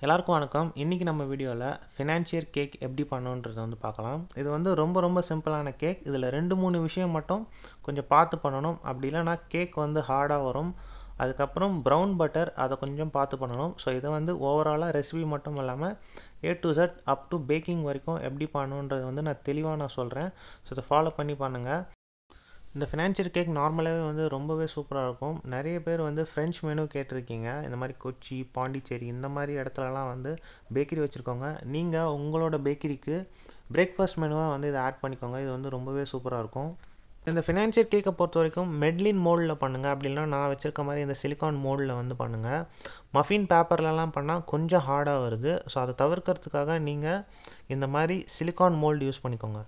எல்லாருக்கும் வணக்கம். இன்றைக்கி நம்ம வீடியோவில் ஃபினான்ஷியர் கேக் எப்படி பண்ணணுன்றதை பார்க்கலாம். இது ரொம்ப சிம்பிளான கேக். இதில் 2-3 விஷயம் மட்டும் கொஞ்சம் பார்த்து பண்ணணும். அப்படி இல்லைனா கேக் ஹார்டாக வரும். அதுக்கப்புறம் ப்ரௌன் பட்டர் அதை கொஞ்சம் பார்த்து பண்ணணும். ஸோ இதை ஓவராலாக ரெசிபி மட்டும் இல்லாமல் A to Z up to packing வரைக்கும் எப்படி பண்ணணுன்றது நான் தெளிவாக சொல்கிறேன். ஸோ இதை ஃபாலோ பண்ணி பண்ணுங்கள். இந்த ஃபினான்ஷியர் கேக் நார்மலாகவே ரொம்பவே சூப்பராக இருக்கும். நிறைய பேர் ஃப்ரெஞ்ச் மெனு கேட்டிருக்கீங்க. இந்த மாதிரி கொச்சி, பாண்டிச்சேரி இந்த மாதிரி இடத்துலலாம் பேக்கரி வச்சுருக்கோங்க. நீங்கள் உங்களோட பேக்கரிக்கு பிரேக்ஃபாஸ்ட் மெனுவாக இதை ஆட் பண்ணிக்கோங்க. இது ரொம்பவே சூப்பராக இருக்கும். இந்த ஃபினான்ஷியர் கேக்கை பொறுத்த வரைக்கும் மெட்லின் மோல்டில் பண்ணுங்கள். அப்படி இல்லைனா நான் வச்சுருக்க மாதிரி இந்த சிலிக்கான் மோல்டில் பண்ணுங்கள். மஃபின் பேப்பர்லலாம் பண்ணால் கொஞ்சம் ஹார்டாக வருது. ஸோ அதை தவிர்க்கிறதுக்காக நீங்கள் இந்த மாதிரி சிலிக்கான் மோல்டு யூஸ் பண்ணிக்கோங்க.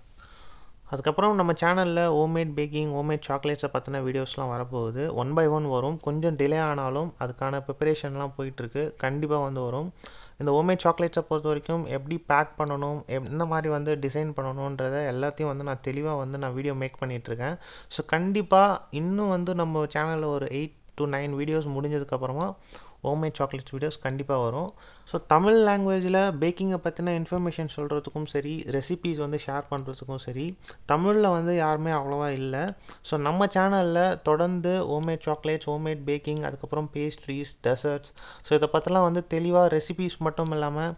அதுக்கப்புறம் நம்ம சேனலில் ஹோம்மேட் பேக்கிங், ஹோம்மேட் சாக்லேட்ஸை பற்றின வீடியோஸ்லாம் வரப்போகுது. 1 by 1 வரும். கொஞ்சம் டிலே ஆனாலும் அதுக்கான ப்ரிப்பரேஷன்லாம் போயிட்டுருக்கு. கண்டிப்பாக வரும். இந்த ஹோம்மேட் சாக்லேட்ஸை பொறுத்த வரைக்கும் எப்படி பேக் பண்ணணும், எந்த மாதிரி டிசைன் பண்ணணுன்றதை எல்லாத்தையும் நான் தெளிவாக நான் வீடியோ மேக் பண்ணிகிட்ருக்கேன். ஸோ கண்டிப்பாக இன்னும் நம்ம சேனலில் ஒரு 8 to 9 வீடியோஸ் முடிஞ்சதுக்கப்புறமா ஹோம்மேட் சாக்லேட்ஸ் வீடியோஸ் கண்டிப்பாக வரும். ஸோ தமிழ் லாங்குவேஜில் பேக்கிங்கை பற்றின இன்ஃபர்மேஷன் சொல்கிறதுக்கும் சரி, ரெசிபீஸ் ஷேர் பண்ணுறதுக்கும் சரி, தமிழில் யாருமே அவ்வளோவா இல்லை. ஸோ நம்ம சேனலில் தொடர்ந்து ஹோம்மேட் சாக்லேட்ஸ், ஹோம்மேட் பேக்கிங், அதுக்கப்புறம் பேஸ்ட்ரீஸ், டெசர்ட்ஸ், ஸோ இதை பற்றிலாம் தெளிவாக ரெசிபீஸ் மட்டும் இல்லாமல்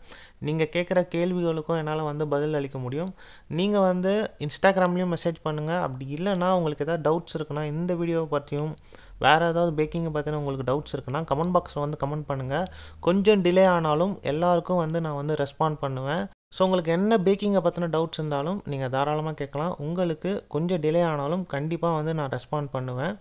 நீங்கள் கேட்குற கேள்விகளுக்கும் என்னால் பதில் அளிக்க முடியும். நீங்கள் இன்ஸ்டாகிராம்லேயும் மெசேஜ் பண்ணுங்கள். அப்படி இல்லைனா உங்களுக்கு எதாவது டவுட்ஸ் இருக்குன்னா, இந்த வீடியோவை பற்றியும் வேறு ஏதாவது பேக்கிங்கை பற்றின உங்களுக்கு டவுட்ஸ் இருக்குன்னா கமெண்ட் பாக்ஸில் கமெண்ட் பண்ணுங்கள். கொஞ்சம் டிலே ஆனாலும் எல்லாருக்கும் நான் ரெஸ்பாண்ட் பண்ணுவேன். ஸோ உங்களுக்கு என்ன பேக்கிங்கை பற்றின டவுட்ஸ் இருந்தாலும் நீங்கள் தாராளமாக கேட்கலாம். உங்களுக்கு கொஞ்சம் டிலே ஆனாலும் கண்டிப்பாக நான் ரெஸ்பாண்ட் பண்ணுவேன்.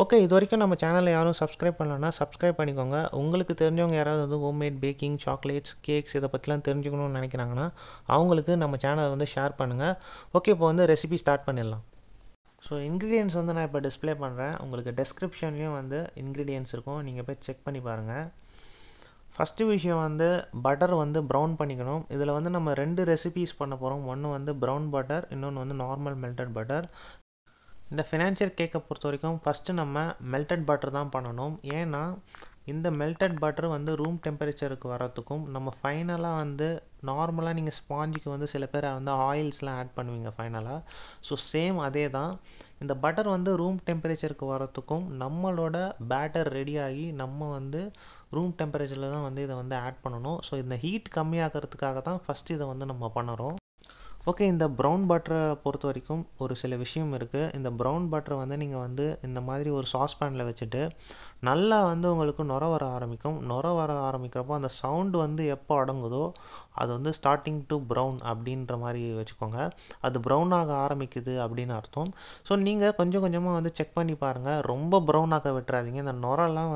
ஓகே, இது வரைக்கும் நம்ம சேனலில் யாரும் சப்ஸ்கிரைப் பண்ணலன்னா சப்ஸ்கிரைப் பண்ணிக்கோங்க. உங்களுக்கு தெரிஞ்சவங்க யாராவது ஹோம்மேட் பேக்கிங், சாக்லேட்ஸ், கேக்ஸ் இதை பற்றிலாம் தெரிஞ்சுக்கணும்னு நினைக்கிறாங்கன்னா அவங்களுக்கு நம்ம சேனலை ஷேர் பண்ணுங்கள். ஓகே, இப்போ ரெசிபி ஸ்டார்ட் பண்ணிடலாம். ஸோ இன்க்ரீடியன்ஸ் நான் இப்போ டிஸ்பிளே பண்ணுறேன். உங்களுக்கு டெஸ்கிரிப்ஷன்லேயும் இன்க்ரீடியன்ஸ் இருக்கும். நீங்கள் போய் செக் பண்ணி பாருங்கள். ஃபஸ்ட்டு விஷயம் பட்டர் ப்ரௌன் பண்ணிக்கணும். இதில் நம்ம 2 ரெசிபீஸ் பண்ண போகிறோம். ஒன்று ப்ரௌன் பட்டர், இன்னொன்று நார்மல் மெல்டட் பட்டர். இந்த ஃபினான்ஷியர் கேக்கை பொறுத்த வரைக்கும் ஃபஸ்ட்டு நம்ம மெல்டட் பட்டர் தான் பண்ணணும். ஏன்னா இந்த மெல்டட் பட்டர் ரூம் டெம்பரேச்சருக்கு வரத்துக்கும் நம்ம ஃபைனலாக நார்மலாக நீங்கள் ஸ்பாஞ்சுக்கு சில பேர் ஆயில்ஸ்லாம் ஆட் பண்ணுவீங்க ஃபைனலாக. ஸோ சேம் அதே தான். இந்த பட்டர் ரூம் டெம்பரேச்சருக்கு வரத்துக்கும் நம்மளோட பேட்டர் ரெடியாகி நம்ம ரூம் டெம்பரேச்சரில் தான் இதை ஆட் பண்ணணும். ஸோ இந்த ஹீட் கம்மியாகிறதுக்காக தான் ஃபஸ்ட்டு இதை நம்ம பண்ணுறோம். ஓகே, இந்த ப்ரௌன் பட்டரை பொறுத்த வரைக்கும் ஒரு சில விஷயம் இருக்குது. இந்த ப்ரௌன் பட்டரை நீங்கள் இந்த மாதிரி ஒரு சாஸ்பேனில் வச்சுட்டு நல்லா உங்களுக்கு நுர வர ஆரம்பிக்கும். நுர வர ஆரம்பிக்கிறப்போ அந்த சவுண்டு எப்போ அடங்குதோ அது ஸ்டார்டிங் டு ப்ரௌன் அப்படின்ற மாதிரி வச்சுக்கோங்க. அது ப்ரௌன் ஆக ஆரம்பிக்குது அப்படின்னு அர்த்தம். ஸோ நீங்கள் கொஞ்சம் கொஞ்சமாக செக் பண்ணி பாருங்கள். ரொம்ப ப்ரௌன் ஆக விட்டுறாதீங்க. இந்த நுரெல்லாம்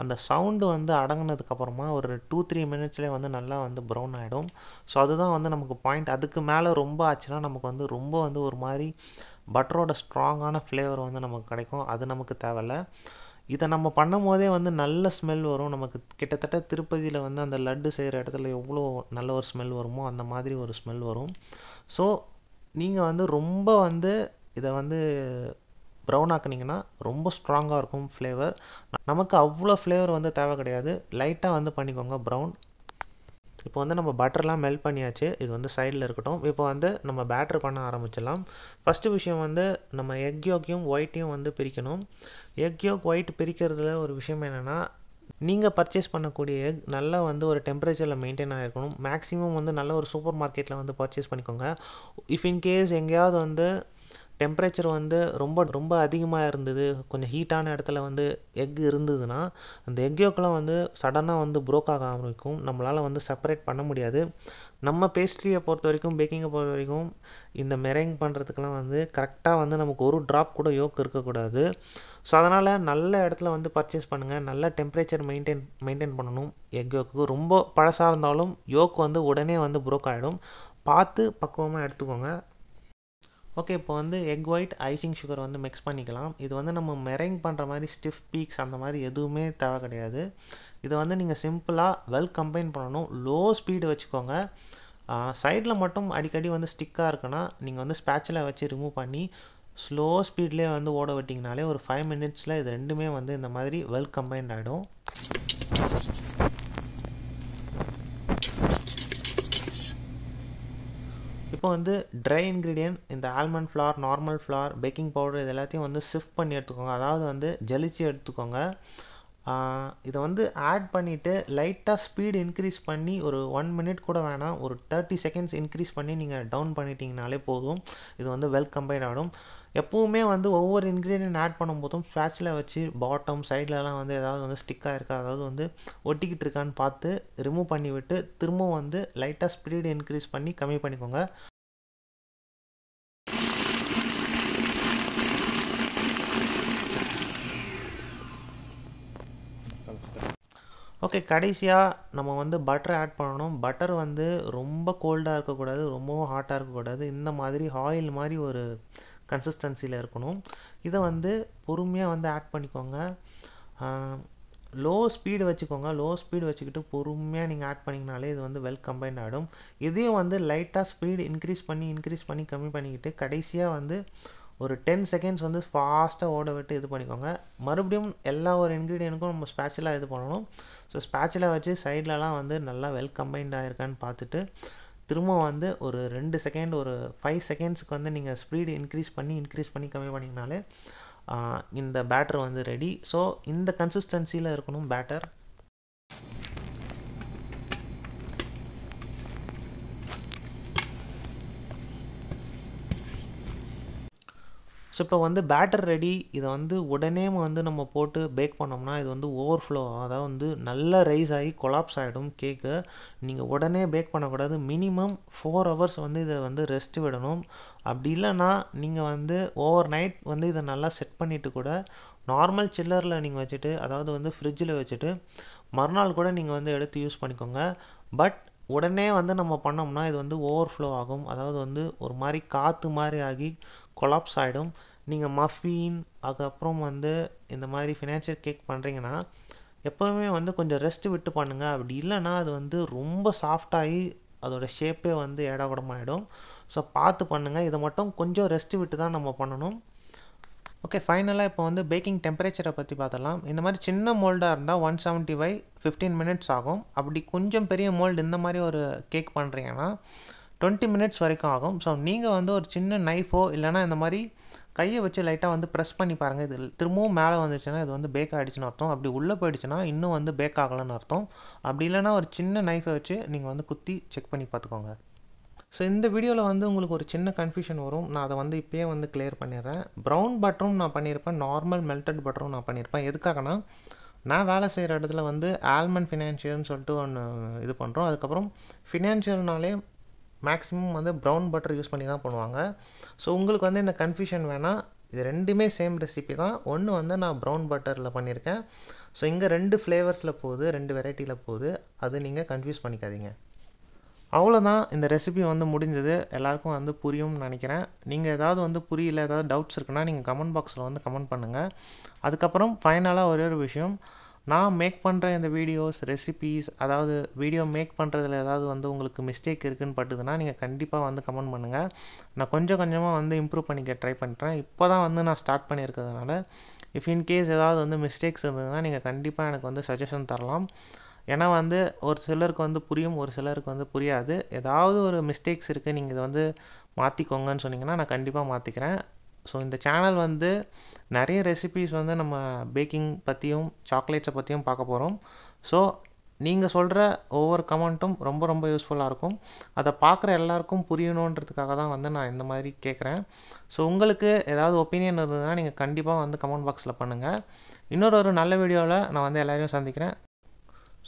அந்த சவுண்டு அடங்கினதுக்கப்புறமா ஒரு 2-3 மினிட்ஸ்லேயே நல்லா ப்ரௌன் ஆகிடும். ஸோ அதுதான் நமக்கு பாயிண்ட். அதுக்கு மேலே ரொம்ப ஆச்சுன்னா நமக்கு ரொம்ப ஒரு மாதிரி பட்டரோட ஸ்ட்ராங்கான ஃப்ளேவர் நமக்கு கிடைக்கும். அது நமக்கு தேவையில்ல. இதை நம்ம பண்ணும் போதே நல்ல ஸ்மெல் வரும். நமக்கு கிட்டத்தட்ட திருப்பதியில் அந்த லட்டு செய்கிற இடத்துல எவ்வளோ நல்ல ஒரு ஸ்மெல் வருமோ அந்த மாதிரி ஒரு ஸ்மெல் வரும். ஸோ நீங்கள் ரொம்ப இதை ப்ரௌன் ஆக்குனீங்கன்னா ரொம்ப ஸ்ட்ராங்காக இருக்கும் ஃப்ளேவர். நமக்கு அவ்வளோ ஃப்ளேவர் தேவை கிடையாது. லைட்டாக பண்ணிக்கோங்க ப்ரௌன். இப்போ நம்ம பட்டர்லாம் மெல்ட் பண்ணியாச்சு. இது சைடில் இருக்கட்டும். இப்போ நம்ம பேட்டர் பண்ண ஆரம்பிச்சிடலாம். ஃபஸ்ட்டு விஷயம் நம்ம எக் யோக்கையும் ஒயிட்டையும் பிரிக்கணும். எக் யோக் ஒயிட் பிரிக்கிறதுல ஒரு விஷயம் என்னென்னா, நீங்கள் பர்ச்சேஸ் பண்ணக்கூடிய எக் நல்லா ஒரு டெம்பரேச்சரில் மெயின்டைன் ஆகிருக்கணும். மேக்ஸிமம் நல்ல ஒரு சூப்பர் மார்க்கெட்டில் பர்ச்சேஸ் பண்ணிக்கோங்க. இஃப் இன்கேஸ் எங்கேயாவது டெம்பரேச்சர் ரொம்ப ரொம்ப அதிகமாக இருந்தது, கொஞ்சம் ஹீட்டான இடத்துல எக் இருந்ததுன்னா அந்த எக் யோக்கெலாம் சடனாக ப்ரோக் ஆக ஆரம்பிக்கும். நம்மளால் செப்பரேட் பண்ண முடியாது. நம்ம பேஸ்ட்ரியை பொறுத்த வரைக்கும், பேக்கிங்கை பொறுத்த வரைக்கும் இந்த மெரேங் பண்ணுறதுக்கெலாம் கரெக்டாக நமக்கு ஒரு ட்ராப் கூட யோக் இருக்கக்கூடாது. ஸோ அதனால் நல்ல இடத்துல பர்ச்சேஸ் பண்ணுங்கள். நல்ல டெம்பரேச்சர் மெயின்டைன் பண்ணணும். எக் யோக்கு ரொம்ப பழசாக இருந்தாலும் யோக் உடனே ப்ரோக் ஆகிடும். பார்த்து பக்குவமாக எடுத்துக்கோங்க. ஓகே, இப்போ egg white, icing sugar mix பண்ணிக்கலாம். இது நம்ம மெரேங் பண்ணுற மாதிரி ஸ்டிஃப் பீக்ஸ் அந்த மாதிரி எதுவுமே தேவை கிடையாது. இதை நீங்கள் சிம்பிளாக வெல் கம்பைன் பண்ணணும். லோ ஸ்பீடு வச்சுக்கோங்க. சைடில் மட்டும் அடிக்கடி ஸ்டிக்காக இருக்குன்னா நீங்கள் ஸ்பேட்சில் வச்சு ரிமூவ் பண்ணி ஸ்லோ ஸ்பீட்லேயே ஓட விட்டிங்கனாலே ஒரு 5 மினிட்ஸில் இது ரெண்டுமே இந்த மாதிரி வெல் கம்பைன்ட் ஆகிடும். இப்போ வந்து ட்ரை இன்க்ரீடியன்ட் இந்த almond flour, normal flour, baking powder இது எல்லாத்தையும் வந்து சிஃப்ட் பண்ணி எடுத்துக்கோங்க. அதாவது வந்து ஜலிச்சு எடுத்துக்கோங்க. இதை வந்து ஆட் பண்ணிவிட்டு லைட்டாக ஸ்பீடு இன்க்ரீஸ் பண்ணி ஒரு 1 மினிட் கூட வேணாம், ஒரு 30 செகண்ட்ஸ் இன்க்ரீஸ் பண்ணி நீங்கள் டவுன் பண்ணிட்டீங்கனாலே போதும். இது வந்து வெல் கம்பைன் ஆகிடும். எப்போவுமே வந்து ஒவ்வொரு இன்க்ரீடியன்ட் ஆட் பண்ணும்போதும் ஸ்பேட்சில் வச்சு பாட்டம் சைட்லலாம் வந்து ஏதாவது வந்து ஸ்டிக்காக இருக்கா, அதாவது வந்து ஒட்டிக்கிட்டு இருக்கான்னு பார்த்து ரிமூவ் பண்ணி விட்டு திரும்பவும் வந்து லைட்டாக ஸ்பீடு இன்க்ரீஸ் பண்ணி கம்மி பண்ணிக்கோங்க. ஓகே, கடைசியாக நம்ம வந்து பட்டர் ஆட் பண்ணணும். பட்டர் வந்து ரொம்ப கோல்டாக இருக்கக்கூடாது, ரொம்பவும் ஹாட்டாக இருக்கக்கூடாது. இந்த மாதிரி ஆயில் மாதிரி ஒரு கன்சிஸ்டன்சியில் இருக்கணும். இதை வந்து பொறுமையாக வந்து ஆட் பண்ணிக்கோங்க. லோ ஸ்பீடு வச்சுக்கோங்க. லோ ஸ்பீடு வச்சுக்கிட்டு பொறுமையாக நீங்கள் ஆட் பண்ணிங்கனாலே இது வந்து வெல் கம்பைன் ஆகிடும். இதையும் வந்து லைட்டாக ஸ்பீடு இன்க்ரீஸ் பண்ணி கம்மி பண்ணிக்கிட்டு கடைசியாக வந்து ஒரு 10 செகண்ட்ஸ் வந்து ஃபாஸ்ட்டாக ஓட விட்டு இது பண்ணிக்கோங்க. மறுபடியும் எல்லா ஒரு இன்க்ரீடியன்ட்டும் நம்ம ஸ்பேட்சிலாக இது பண்ணணும். ஸோ ஸ்பேட்சிலாக வச்சு சைட்லலாம் வந்து நல்லா வெல் கம்பைன்ட் ஆகிருக்கான்னு பார்த்துட்டு திரும்ப வந்து ஒரு 2 செகண்ட் ஒரு 5 செகண்ட்ஸுக்கு வந்து நீங்கள் ஸ்பீடு இன்க்ரீஸ் பண்ணி கம்மி பண்ணிங்கனாலே இந்த பேட்டர் வந்து ரெடி. ஸோ இந்த கன்சிஸ்டன்சியில் இருக்கணும் பேட்டர். ஸோ இப்போ வந்து பேட்டர் ரெடி. இதை வந்து உடனே வந்து நம்ம போட்டு பேக் பண்ணோம்னா இது வந்து ஓவர்ஃப்ளோ, அதாவது வந்து நல்லா ரைஸ் ஆகி கொலாப்ஸ் ஆகிடும் கேக்கு. நீங்கள் உடனே பேக் பண்ணக்கூடாது. மினிமம் 4 ஹவர்ஸ் வந்து இதை வந்து ரெஸ்ட் விடணும். அப்படி இல்லைன்னா நீங்கள் வந்து ஓவர் நைட் வந்து இதை நல்லா செட் பண்ணிவிட்டு கூட நார்மல் சில்லரில் நீங்கள் வச்சுட்டு, அதாவது வந்து ஃப்ரிட்ஜில் வச்சுட்டு மறுநாள் கூட நீங்கள் வந்து எடுத்து யூஸ் பண்ணிக்கோங்க. பட் உடனே வந்து நம்ம பண்ணோம்னா இது வந்து ஓவர்ஃப்ளோ ஆகும். அதாவது வந்து ஒரு மாதிரி காற்று மாதிரி ஆகி கொலாப்ஸ் ஆகிடும். நீங்கள் மஃபின் அதுக்கப்புறம் வந்து இந்த மாதிரி ஃபினான்ஷியர் கேக் பண்ணுறீங்கன்னா எப்போவுமே வந்து கொஞ்சம் ரெஸ்ட் விட்டு பண்ணுங்கள். அப்படி இல்லைன்னா அது வந்து ரொம்ப சாஃப்டாகி அதோடய ஷேப்பே வந்து ஏடாகுடமாகிடும். ஸோ பார்த்து பண்ணுங்கள். இதை மட்டும் கொஞ்சம் ரெஸ்ட் விட்டு தான் நம்ம பண்ணணும். ஓகே, ஃபைனலாக இப்போ வந்து பேக்கிங் டெம்பரேச்சரை பற்றி பார்த்தலாம். இந்த மாதிரி சின்ன மோல்டாக இருந்தால் 170 by 15 மினிட்ஸ் ஆகும். அப்படி கொஞ்சம் பெரிய மோல்டு இந்த மாதிரி ஒரு கேக் பண்ணுறீங்கன்னா 20 மினிட்ஸ் வரைக்கும் ஆகும். ஸோ நீங்கள் வந்து ஒரு சின்ன நைஃபோ இல்லைனா இந்த மாதிரி கையை வச்சு லைட்டாக வந்து ப்ரெஸ் பண்ணி பாருங்கள். இது திரும்பவும் மேலே வந்துச்சுன்னா இது வந்து பேக் ஆகிடுச்சுன்னு அர்த்தம். அப்படி உள்ளே போயிடுச்சுன்னா இன்னும் வந்து பேக் ஆகலைன்னு அர்த்தம். அப்படி இல்லைனா ஒரு சின்ன நைஃபை வச்சு நீங்கள் வந்து குத்தி செக் பண்ணி பார்த்துக்கோங்க. ஸோ இந்த வீடியோவில் வந்து உங்களுக்கு ஒரு சின்ன கன்ஃபியூஷன் வரும். நான் அதை வந்து இப்போயே வந்து கிளியர் பண்ணிடுறேன். ப்ரௌன் பட்டரும் நான் பண்ணியிருப்பேன், நார்மல் மெல்டட் பட்டரும் நான் பண்ணியிருப்பேன். எதுக்காகனா நான் வேலை செய்கிற இடத்துல வந்து ஆல்மண்ட் ஃபினான்ஷியர்னு சொல்லிட்டு ஒன்று இது பண்ணுறோம். அதுக்கப்புறம் ஃபினான்ஷியல்னாலே மேக்ஸிமம் வந்து ப்ரௌன் பட்டர் யூஸ் பண்ணி தான் பண்ணுவாங்க. ஸோ உங்களுக்கு வந்து இந்த கன்ஃபியூஷன் வேணாம். இது ரெண்டுமே சேம் ரெசிபி தான். ஒன்று வந்து நான் ப்ரௌன் பட்டரில் பண்ணியிருக்கேன். ஸோ இங்கே 2 ஃப்ளேவர்ஸில் போகுது, 2 வெரைட்டியில் போகுது. அது நீங்கள் கன்ஃபியூஸ் பண்ணிக்காதீங்க. அவ்வளோதான், இந்த ரெசிபி வந்து முடிஞ்சது. எல்லாருக்கும் வந்து புரியும்னு நினைக்கிறேன். நீங்கள் ஏதாவது வந்து புரியல, ஏதாவது டவுட்ஸ் இருக்குன்னா நீங்கள் கமெண்ட் பாக்ஸில் வந்து கமெண்ட் பண்ணுங்கள். அதுக்கப்புறம் ஃபைனலாக ஒரே ஒரு விஷயம், நான் மேக் பண்ணுற இந்த வீடியோஸ் ரெசிபீஸ், அதாவது வீடியோ மேக் பண்ணுறதுல ஏதாவது வந்து உங்களுக்கு மிஸ்டேக் இருக்குதுன்னு பட்டுதுன்னா நீங்கள் கண்டிப்பாக வந்து கமெண்ட் பண்ணுங்கள். நான் கொஞ்சம் கொஞ்சமாக வந்து இம்ப்ரூவ் பண்ணிக்க ட்ரை பண்ணுறேன். இப்போ தான் வந்து நான் ஸ்டார்ட் பண்ணியிருக்கிறதுனால இஃப் இன்கேஸ் ஏதாவது வந்து மிஸ்டேக்ஸ் இருந்ததுன்னா நீங்கள் கண்டிப்பாக எனக்கு வந்து சஜஷன் தரலாம். ஏன்னா வந்து ஒரு சிலருக்கு வந்து புரியும், ஒரு சிலருக்கு வந்து புரியாது. ஏதாவது ஒரு மிஸ்டேக்ஸ் இருக்குது, நீங்கள் இதை வந்து மாற்றிக்கோங்கன்னு சொன்னீங்கன்னா நான் கண்டிப்பாக மாற்றிக்கிறேன். ஸோ இந்த சேனல் வந்து நிறைய ரெசிபீஸ் வந்து நம்ம பேக்கிங் பற்றியும் சாக்லேட்ஸை பற்றியும் பார்க்க போகிறோம். ஸோ நீங்கள் சொல்கிற ஒவ்வொரு கமெண்ட்டும் ரொம்ப ரொம்ப யூஸ்ஃபுல்லாக இருக்கும். அதை பார்க்குற எல்லாருக்கும் புரியணுன்றதுக்காக தான் வந்து நான் இந்த மாதிரி கேட்குறேன். ஸோ உங்களுக்கு ஏதாவது ஒப்பீனியன் இருந்ததுன்னா நீங்கள் கண்டிப்பாக வந்து கமெண்ட் பாக்ஸில் பண்ணுங்கள். இன்னொரு நல்ல வீடியோவில் நான் வந்து எல்லாரையும் சந்திக்கிறேன்.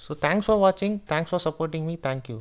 So thanks for watching, thanks for supporting me, thank you.